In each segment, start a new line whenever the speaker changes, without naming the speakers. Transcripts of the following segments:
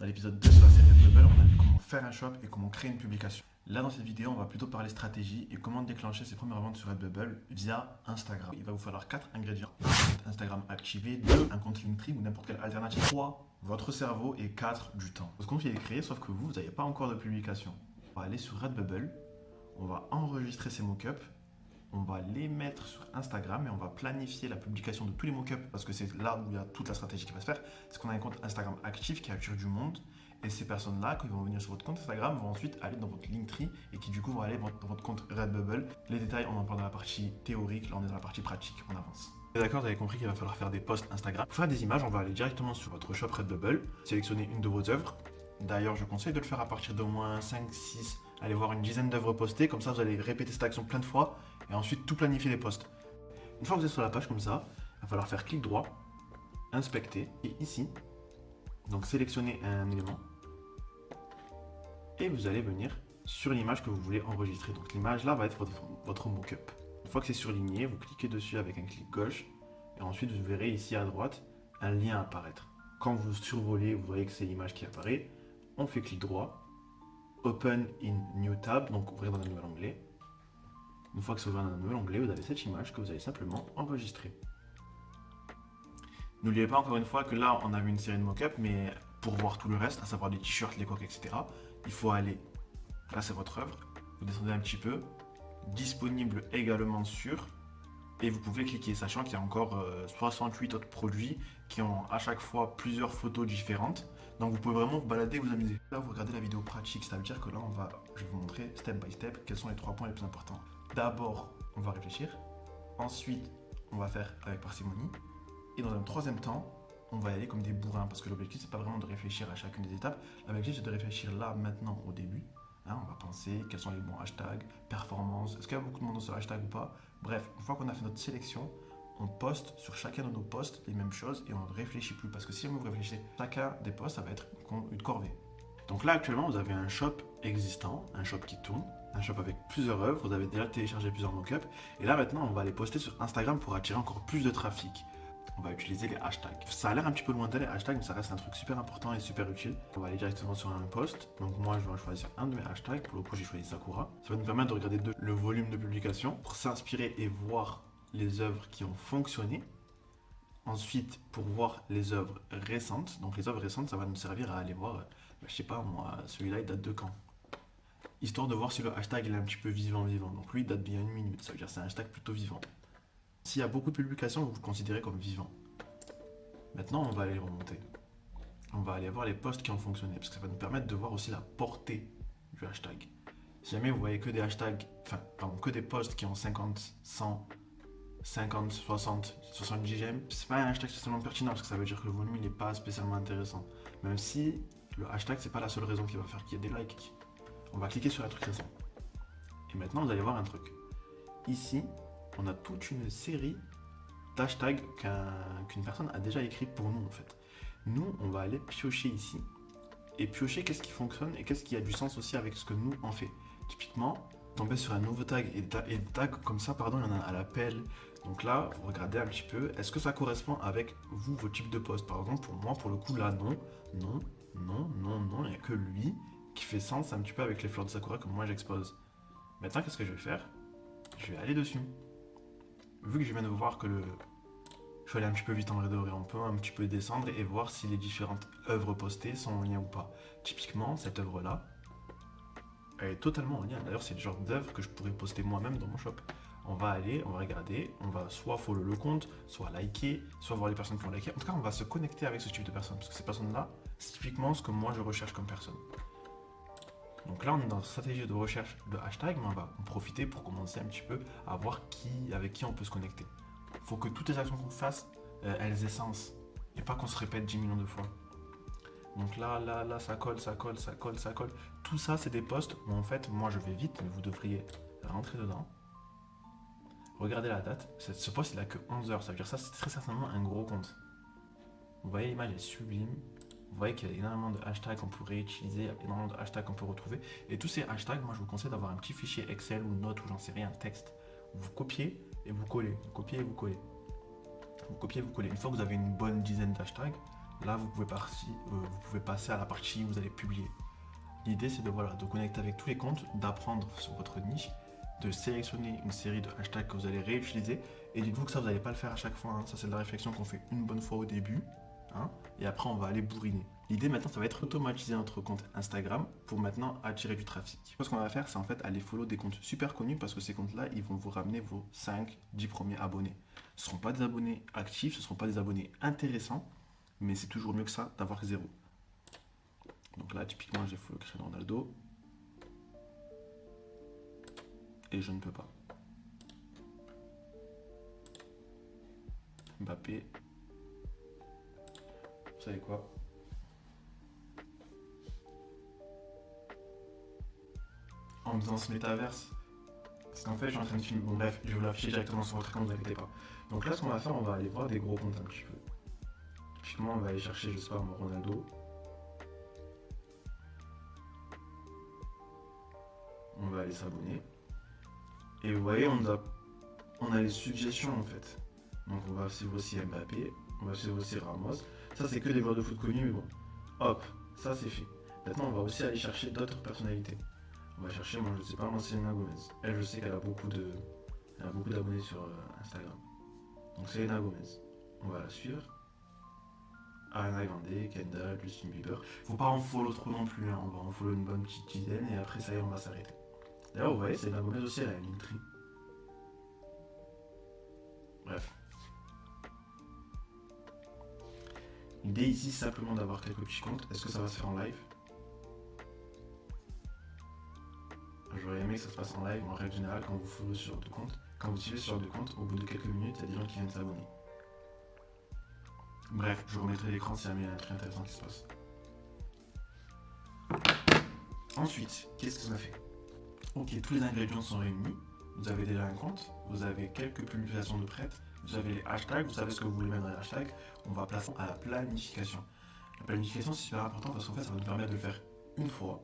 Dans l'épisode 2 sur la série Redbubble, on a vu comment faire un shop et comment créer une publication. Là, dans cette vidéo, on va plutôt parler stratégie et comment déclencher ses premières ventes sur Redbubble via Instagram. Il va vous falloir 4 ingrédients. Un compte Instagram activé, 2 un compte Linktree ou n'importe quelle alternative, 3 votre cerveau et 4 du temps. Votre compte il est créé, sauf que vous n'avez pas encore de publication. On va aller sur Redbubble, on va enregistrer ces mock-ups, on va les mettre sur Instagram et on va planifier la publication de tous les mock-ups parce que c'est là où il y a toute la stratégie qui va se faire. C'est qu'on a un compte Instagram actif qui attire du monde et ces personnes-là, quand ils vont venir sur votre compte Instagram, vont ensuite aller dans votre Linktree et qui du coup vont aller dans votre compte Redbubble. Les détails, on en parle dans la partie théorique, là on est dans la partie pratique, on avance. D'accord, vous avez compris qu'il va falloir faire des posts Instagram. Pour faire des images, on va aller directement sur votre shop Redbubble, sélectionner une de vos œuvres. D'ailleurs, je conseille de le faire à partir d'au moins 5, 6, allez voir une dizaine d'œuvres postées, comme ça vous allez répéter cette action plein de fois et ensuite tout planifier les posts. Une fois que vous êtes sur la page comme ça, il va falloir faire clic droit, inspecter et ici, donc sélectionner un élément et vous allez venir sur l'image que vous voulez enregistrer. Donc l'image là va être votre mock-up. Une fois que c'est surligné, vous cliquez dessus avec un clic gauche et ensuite vous verrez ici à droite un lien apparaître. Quand vous survolez, vous voyez que c'est l'image qui apparaît. On fait clic droit, Open in New Tab, donc ouvrir dans un nouvel onglet. Une fois que c'est ouvert dans un nouvel onglet, vous avez cette image que vous allez simplement enregistrer. N'oubliez pas encore une fois que là, on a vu une série de mock-ups, mais pour voir tout le reste, à savoir les t-shirts, les coques, etc., il faut aller, là c'est votre œuvre, vous descendez un petit peu, disponible également sur, et vous pouvez cliquer, sachant qu'il y a encore 68 autres produits qui ont à chaque fois plusieurs photos différentes. Donc vous pouvez vraiment vous balader et vous amuser. Là, vous regardez la vidéo pratique, ça veut dire que là, je vais vous montrer step by step quels sont les 3 points les plus importants. D'abord, on va réfléchir. Ensuite, on va faire avec parcimonie. Et dans un troisième temps, on va y aller comme des bourrins parce que l'objectif, c'est pas vraiment de réfléchir à chacune des étapes. L'objectif, c'est de réfléchir là, maintenant, au début. Hein, on va penser quels sont les bons hashtags, performance, est-ce qu'il y a beaucoup de monde dans ce hashtag ou pas. Bref, une fois qu'on a fait notre sélection, on poste sur chacun de nos posts les mêmes choses et on ne réfléchit plus. Parce que si vous réfléchissez, chacun des posts, ça va être une corvée. Donc là, actuellement, vous avez un shop existant, un shop qui tourne, un shop avec plusieurs œuvres, vous avez déjà téléchargé plusieurs mock-ups. Et là, maintenant, on va les poster sur Instagram pour attirer encore plus de trafic. On va utiliser les hashtags. Ça a l'air un petit peu lointain les hashtags, mais ça reste un truc super important et super utile. On va aller directement sur un post. Donc moi, je vais choisir un de mes hashtags. Pour le coup, j'ai choisi Sakura. Ça va nous permettre de regarder le volume de publication pour s'inspirer et voir les œuvres qui ont fonctionné. Ensuite, pour voir les œuvres récentes. Donc les œuvres récentes, ça va nous servir à aller voir, je sais pas moi, celui-là, il date de quand? Histoire de voir si le hashtag il est un petit peu vivant. Donc lui, il date bien 1 minute. Ça veut dire que c'est un hashtag plutôt vivant. S'il y a beaucoup de publications, vous le considérez comme vivant. Maintenant, on va aller remonter. On va aller voir les posts qui ont fonctionné, parce que ça va nous permettre de voir aussi la portée du hashtag. Si jamais vous voyez que des hashtags, que des posts qui ont 50, 100, 50, 60, 70 j'aime, c'est pas un hashtag spécialement pertinent, parce que ça veut dire que le volume il n'est pas spécialement intéressant. Même si le hashtag, c'est pas la seule raison qui va faire qu'il y ait des likes. On va cliquer sur un truc récent. Et maintenant, vous allez voir un truc. Ici, on a toute une série d'hashtags qu'une personne a déjà écrit pour nous en fait. Nous, on va aller piocher ici et piocher qu'est-ce qui fonctionne et qu'est-ce qui a du sens aussi avec ce que nous on fait. Typiquement, tomber sur un nouveau tag et des tags comme ça, pardon, il y en a à l'appel. Donc là, vous regardez un petit peu, est-ce que ça correspond avec vous, vos types de posts? Par exemple, pour moi, pour le coup, là, non, il n'y a que lui qui fait sens un petit peu avec les fleurs de Sakura que moi j'expose. Maintenant, qu'est-ce que je vais faire? Je vais aller dessus. Vu que je viens de voir que je vais aller un petit peu vite en vrai de vrai, on peut un petit peu descendre et voir si les différentes œuvres postées sont en lien ou pas. Typiquement, cette œuvre-là, elle est totalement en lien. D'ailleurs, c'est le genre d'œuvre que je pourrais poster moi-même dans mon shop. On va aller, on va regarder, on va soit follow le compte, soit liker, soit voir les personnes qui ont liké. En tout cas, on va se connecter avec ce type de personnes, parce que ces personnes-là, c'est typiquement ce que moi je recherche comme personne. Donc là, on est dans une stratégie de recherche de hashtag, mais on va en profiter pour commencer un petit peu à voir avec qui on peut se connecter. Il faut que toutes les actions qu'on fasse, elles aient sens, et pas qu'on se répète 10 millions de fois. Donc là, ça colle. Tout ça, c'est des posts où en fait, moi je vais vite, mais vous devriez rentrer dedans. Regardez la date. Ce post, il a que 11 heures, ça veut dire que ça, c'est très certainement un gros compte. Vous voyez, l'image est sublime. Vous voyez qu'il y a énormément de hashtags qu'on pourrait utiliser, énormément de hashtags qu'on peut retrouver. Et tous ces hashtags, moi je vous conseille d'avoir un petit fichier Excel ou Note ou j'en sais rien, texte. Vous copiez et vous collez. Vous copiez et vous collez. Vous copiez et vous collez. Une fois que vous avez une bonne dizaine d'hashtags, là vous pouvez passer à la partie où vous allez publier. L'idée c'est de connecter avec tous les comptes, d'apprendre sur votre niche, de sélectionner une série de hashtags que vous allez réutiliser. Et dites-vous que ça, vous n'allez pas le faire à chaque fois. Hein. Ça, c'est de la réflexion qu'on fait une bonne fois au début. Hein, et après, on va aller bourriner. L'idée maintenant, ça va être automatiser notre compte Instagram pour maintenant attirer du trafic. Ce qu'on va faire, c'est en fait aller follow des comptes super connus parce que ces comptes-là, ils vont vous ramener vos 5-10 premiers abonnés. Ce ne seront pas des abonnés actifs, ce ne seront pas des abonnés intéressants, mais c'est toujours mieux que ça d'avoir 0. Donc là, typiquement, j'ai follow Cristiano Ronaldo. Et je ne peux pas. Mbappé. Vous savez quoi? En faisant ce métaverse. Parce qu'en fait, je suis en train de filmer. Bon, bref, je vais vous l'afficher directement sur votre écran, ne vous inquiétez pas. Donc là, ce qu'on va faire, on va aller voir des gros comptes un petit peu. Typiquement, on va aller chercher, je sais pas, mon Ronaldo. On va aller s'abonner. Et vous voyez, on a les suggestions en fait. Donc on va suivre aussi Mbappé, on va suivre aussi Ramos. Ça c'est que des joueurs de foot connus, mais bon. Hop, ça c'est fait. Maintenant on va aussi aller chercher d'autres personnalités. On va chercher, moi je sais pas, Selena Gomez. Elle, je sais qu'elle a beaucoup d'abonnés sur Instagram. Donc Selena Gomez. On va la suivre. Ariana Grande, Kendall, Justin Bieber. Faut pas en follow trop non plus, hein. On va en follow une bonne petite dizaine et après ça y est, on va s'arrêter. D'ailleurs, vous voyez, Selena Gomez aussi, elle a une tri. Bref. L'idée ici, c'est simplement d'avoir quelques petits comptes. Est-ce que ça va se faire en live? J'aurais aimé que ça se passe en live, en règle générale, quand vous followez sur deux comptes. Quand vous suivez sur deux comptes, au bout de quelques minutes, il y a des gens qui viennent s'abonner. Bref, je vous remettrai l'écran si jamais il y a un truc intéressant qui se passe. Ensuite, qu'est-ce que ça fait? Ok, tous les ingrédients sont réunis. Vous avez déjà un compte, vous avez quelques publications de prêtes, vous avez les hashtags, vous savez ce que vous voulez mettre dans les hashtags. On va passer à la planification. La planification, c'est super important parce qu'en fait, ça va nous permettre de le faire une fois,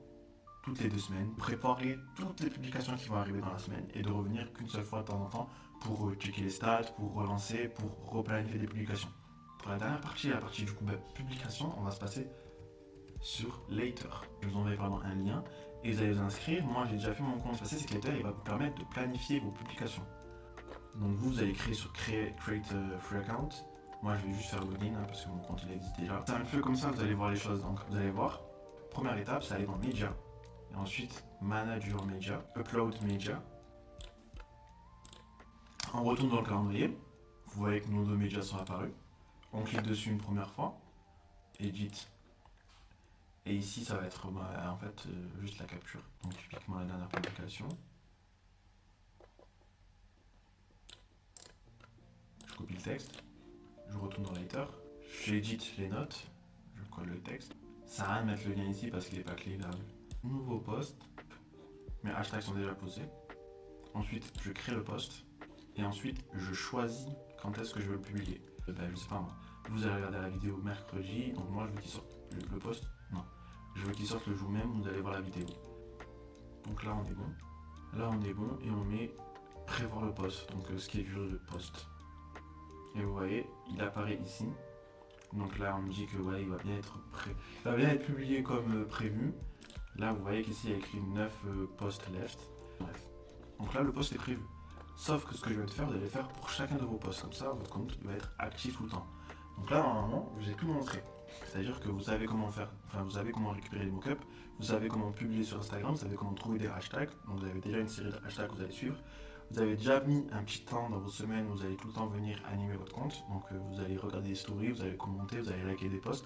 toutes les 2 semaines, préparer toutes les publications qui vont arriver dans la semaine et de revenir qu'une seule fois de temps en temps pour checker les stats, pour relancer, pour replanifier des publications. Pour la dernière partie, la partie du coup publication, on va se passer sur Later. Je vous enverrai vraiment un lien et vous allez vous inscrire. Moi j'ai déjà fait mon compte passé, c'est que Later il va vous permettre de planifier vos publications. Donc vous allez créer sur Create a Free Account. Moi je vais juste faire login hein, parce que mon compte il existe déjà. C'est un peu comme ça, vous allez voir les choses. Donc vous allez voir, première étape c'est aller dans Media. Et ensuite Manage Your Media, Upload Media. On retourne dans le calendrier. Vous voyez que nos 2 médias sont apparus. On clique dessus une première fois. Edit. Et ici, ça va être en fait juste la capture. Donc typiquement la dernière publication. Je copie le texte. Je retourne dans Later. J'édite les notes. Je colle le texte. Ça sert à rien de mettre le lien ici parce qu'il n'est pas cliquable. Nouveau post. Mes hashtags sont déjà posés. Ensuite, je crée le post. Et ensuite, je choisis quand est-ce que je veux le publier. Je sais pas moi. Vous allez regarder la vidéo mercredi. Donc moi, je veux qu'il sorte le post. Non. Je veux qu'il sorte le jour même, vous allez voir la vidéo. Donc là on est bon. Là on est bon et on met prévoir le post, donc schedule le post. Et vous voyez, il apparaît ici. Donc là on me dit que ouais, il va bien être publié comme prévu. Là vous voyez qu'ici il y a écrit 9 posts left. Bref. Donc là le post est prévu. Sauf que ce que je vais faire, vous allez le faire pour chacun de vos posts. Comme ça, votre compte va être actif tout le temps. Donc là normalement, je vous ai tout montré. C'est-à-dire que vous savez comment faire, vous savez comment récupérer les mock-ups, vous savez comment publier sur Instagram, vous savez comment trouver des hashtags, donc vous avez déjà une série de hashtags que vous allez suivre. Vous avez déjà mis un petit temps dans vos semaines où vous allez tout le temps venir animer votre compte, donc vous allez regarder les stories, vous allez commenter, vous allez liker des posts.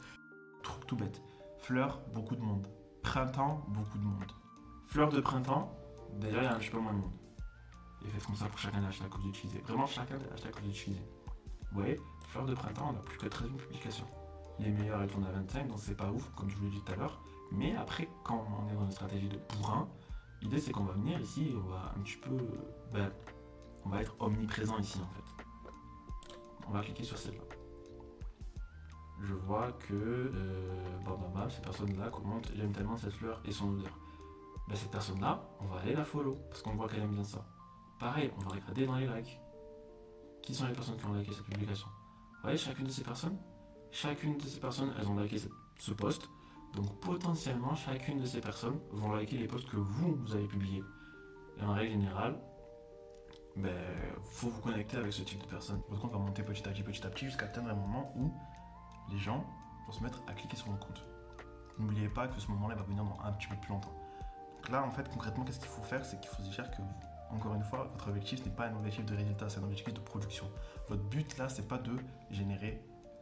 Truc tout bête. Fleurs, beaucoup de monde. Printemps, beaucoup de monde. Fleurs de printemps, déjà il y a un petit peu moins de monde. Et faites comme ça pour chacun des hashtags que vous utilisez. Vraiment chacun des hashtags que vous utilisez. Vous voyez, fleurs de printemps, on n'a plus que 13 publications. Les meilleurs elles tournent à 25, donc c'est pas ouf, comme je vous l'ai dit tout à l'heure. Mais après, quand on est dans une stratégie de bourrin, l'idée c'est qu'on va venir ici et on va un petit peu. On va être omniprésent ici en fait. On va cliquer sur celle-là. Je vois que ces personnes-là commentent j'aime tellement cette fleur et son odeur. Cette personne-là, on va aller la follow parce qu'on voit qu'elle aime bien ça. Pareil, on va regarder dans les likes. Qui sont les personnes qui ont liké cette publication? Vous voyez, chacune de ces personnes, chacune de ces personnes, elles ont liké ce post. Donc potentiellement, chacune de ces personnes vont liker les posts que vous avez publiés. Et en règle générale, faut vous connecter avec ce type de personnes. Votre compte va monter petit à petit, jusqu'à atteindre un moment où les gens vont se mettre à cliquer sur votre compte. N'oubliez pas que ce moment-là va venir dans un petit peu plus longtemps. Donc là, en fait, concrètement, qu'est-ce qu'il faut faire? C'est qu'il faut se dire que, encore une fois, votre objectif n'est pas un objectif de résultat, c'est un objectif de production. Votre but là, c'est pas de générer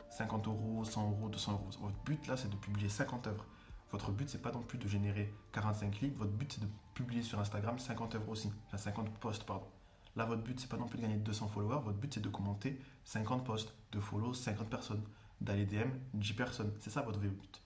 50 euros, 100 euros, 200 euros. Votre but là, c'est de publier 50 œuvres. Votre but, c'est pas non plus de générer 45 clics. Votre but, c'est de publier sur Instagram 50 œuvres aussi. Enfin, 50 posts, pardon. Là, votre but, c'est pas non plus de gagner 200 followers. Votre but, c'est de commenter 50 posts, de follow 50 personnes, d'aller DM 10 personnes. C'est ça votre vrai but.